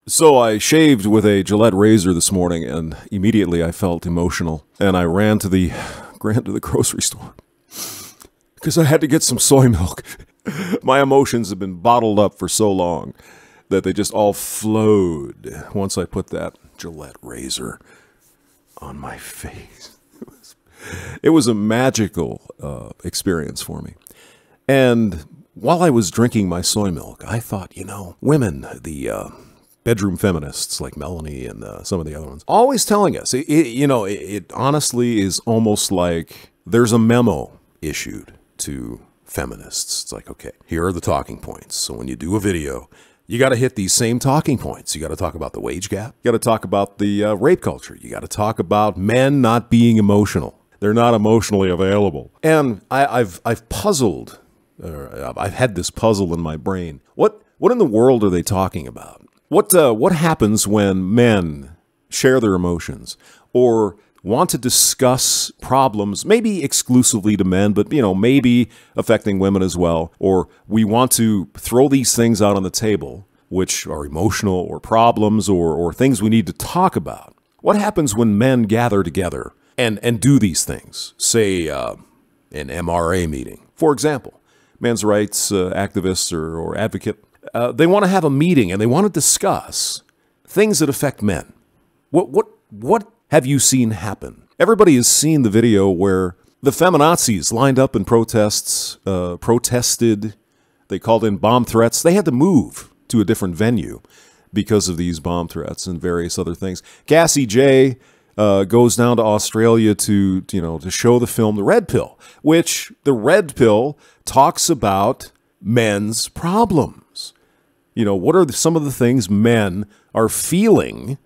So I shaved with a Gillette razor this morning, and immediately I felt emotional, and I ran to the grocery store because I had to get some soy milk. My emotions have been bottled up for so long that they just all flowed once I put that Gillette razor on my face. It was a magical experience for me. And while I was drinking my soy milk, I thought, women, the bedroom feminists like Melanie and some of the other ones, always telling us, it honestly is almost like there's a memo issued to feminists. It's like, okay, here are the talking points. So when you do a video, you got to hit these same talking points. You got to talk about the wage gap. You got to talk about the rape culture. You got to talk about men not being emotional. They're not emotionally available. And I've puzzled, I've had this puzzle in my brain. What in the world are they talking about? What happens when men share their emotions or want to discuss problems, maybe exclusively to men, but maybe affecting women as well, or we want to throw these things out on the table, which are emotional or problems or things we need to talk about? What happens when men gather together and do these things? Say an MRA meeting, for example, men's rights activists or advocate. They want to have a meeting and they want to discuss things that affect men. What have you seen happen? Everybody has seen the video where the feminazis lined up in protests, protested. They called in bomb threats. They had to move to a different venue because of these bomb threats and various other things. Cassie J goes down to Australia to show the film The Red Pill, which the Red Pill talks about men's problems. What are some of the things men are feeling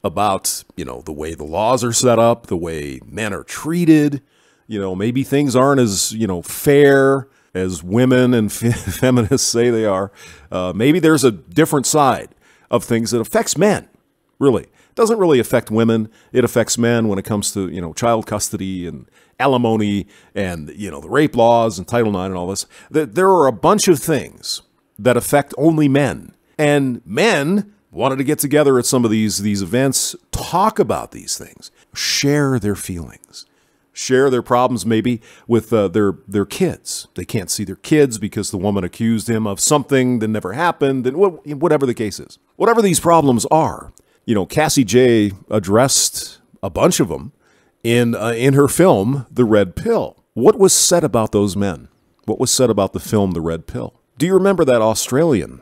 about, the way the laws are set up, the way men are treated. Maybe things aren't as, fair as women and feminists say they are. Maybe there's a different side of things that affects men, really. It doesn't really affect women. It affects men when it comes to, child custody and alimony and, the rape laws and Title IX and all this. There are a bunch of things that affect only men. And men wanted to get together at some of these events, talk about these things, share their feelings, share their problems maybe with their kids. They can't see their kids because the woman accused him of something that never happened, and whatever the case is. Whatever these problems are, Cassie J addressed a bunch of them in her film, The Red Pill. What was said about those men? What was said about the film, The Red Pill? Do you remember that Australian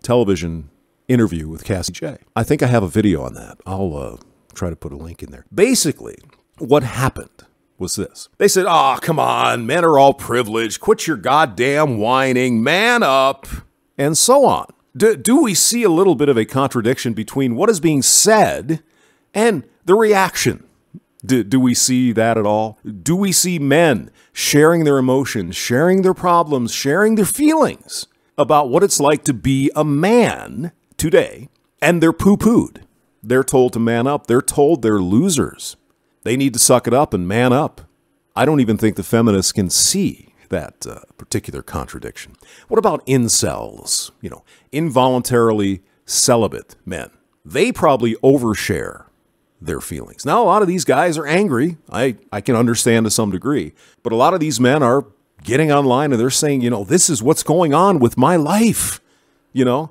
television interview with Cassie J? I think I have a video on that. I'll try to put a link in there. Basically, what happened was this. They said, come on, men are all privileged. Quit your goddamn whining. Man up. And so on. Do we see a little bit of a contradiction between what is being said and the reaction? Do we see that at all? Do we see men sharing their emotions, sharing their problems, sharing their feelings about what it's like to be a man today, and they're poo-pooed? They're told to man up. They're told they're losers. They need to suck it up and man up. I don't even think the feminists can see that particular contradiction. What about incels? Involuntarily celibate men. They probably overshare their feelings. Now, a lot of these guys are angry. I can understand to some degree. But a lot of these men are getting online and they're saying, this is what's going on with my life. The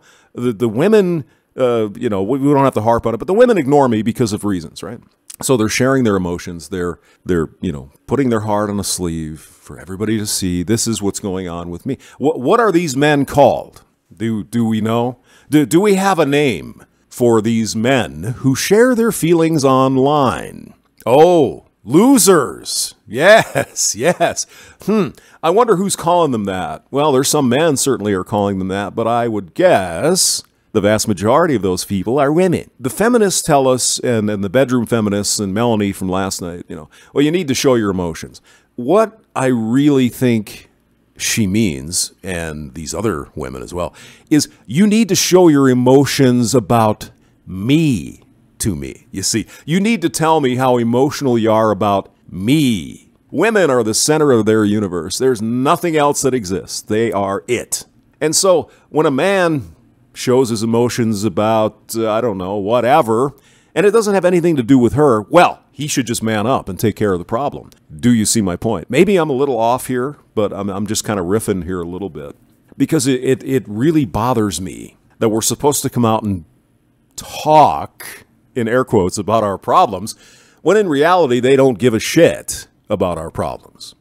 women, we don't have to harp on it, but the women ignore me because of reasons, right? So they're sharing their emotions. They're putting their heart on a sleeve for everybody to see. This is what's going on with me. What are these men called? Do we know? Do we have a name for these men who share their feelings online? Oh, losers. Yes. I wonder who's calling them that. Well, there's some men certainly are calling them that, but I would guess the vast majority of those people are women. The feminists tell us, and the bedroom feminists and Melanie from last night, well, you need to show your emotions. What I really think she means, and these other women as well, is you need to show your emotions about me to me. You see, you need to tell me how emotional you are about me. Women are the center of their universe. There's nothing else that exists. They are it. And so when a man shows his emotions about, I don't know, whatever, and it doesn't have anything to do with her, well, he should just man up and take care of the problem. Do you see my point? Maybe I'm a little off here, but I'm just kind of riffing here a little bit. Because it really bothers me that we're supposed to come out and talk, in air quotes, about our problems, when in reality they don't give a shit about our problems.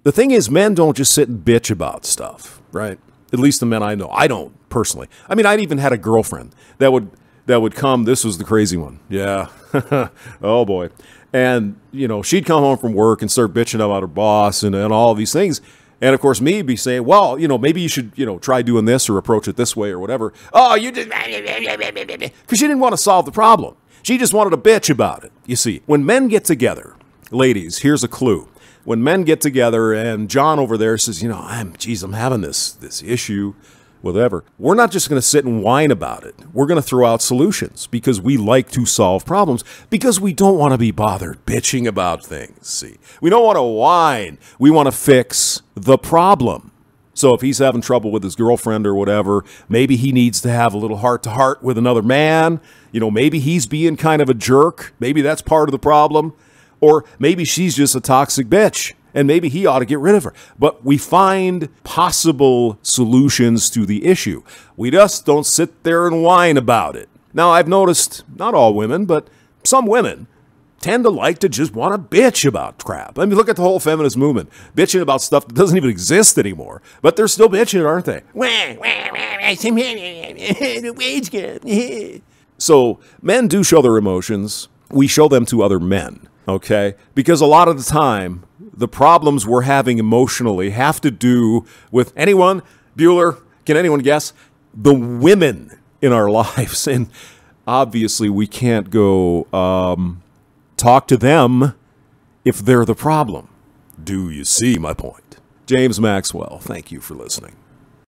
The thing is, men don't just sit and bitch about stuff, right? At least the men I know. I don't, personally. I mean, I'd even had a girlfriend that would come. This was the crazy one. Yeah. Oh, boy. And, you know, she'd come home from work and start bitching about her boss and all these things. And, of course, me be saying, well, you know, maybe you should, you know, try doing this or approach it this way or whatever. Oh, you just... Because she didn't want to solve the problem. She just wanted to bitch about it. You see, when men get together, ladies, here's a clue. When men get together and John over there says, you know, I'm having this issue, whatever. We're not just going to sit and whine about it. We're going to throw out solutions because we like to solve problems because we don't want to be bothered bitching about things. See, we don't want to whine. We want to fix the problem. So if he's having trouble with his girlfriend or whatever, maybe he needs to have a little heart-to-heart with another man. You know, maybe he's being kind of a jerk. Maybe that's part of the problem. Or maybe she's just a toxic bitch, and maybe he ought to get rid of her. But we find possible solutions to the issue. We just don't sit there and whine about it. Now, I've noticed, not all women, but some women tend to like to just want to bitch about crap. I mean, look at the whole feminist movement. Bitching about stuff that doesn't even exist anymore. But they're still bitching, aren't they? So, men do show their emotions. We show them to other men. Okay? Because a lot of the time, the problems we're having emotionally have to do with anyone, Bueller, can anyone guess? The women in our lives. And obviously, we can't go talk to them if they're the problem. Do you see my point? James Maxwell, thank you for listening.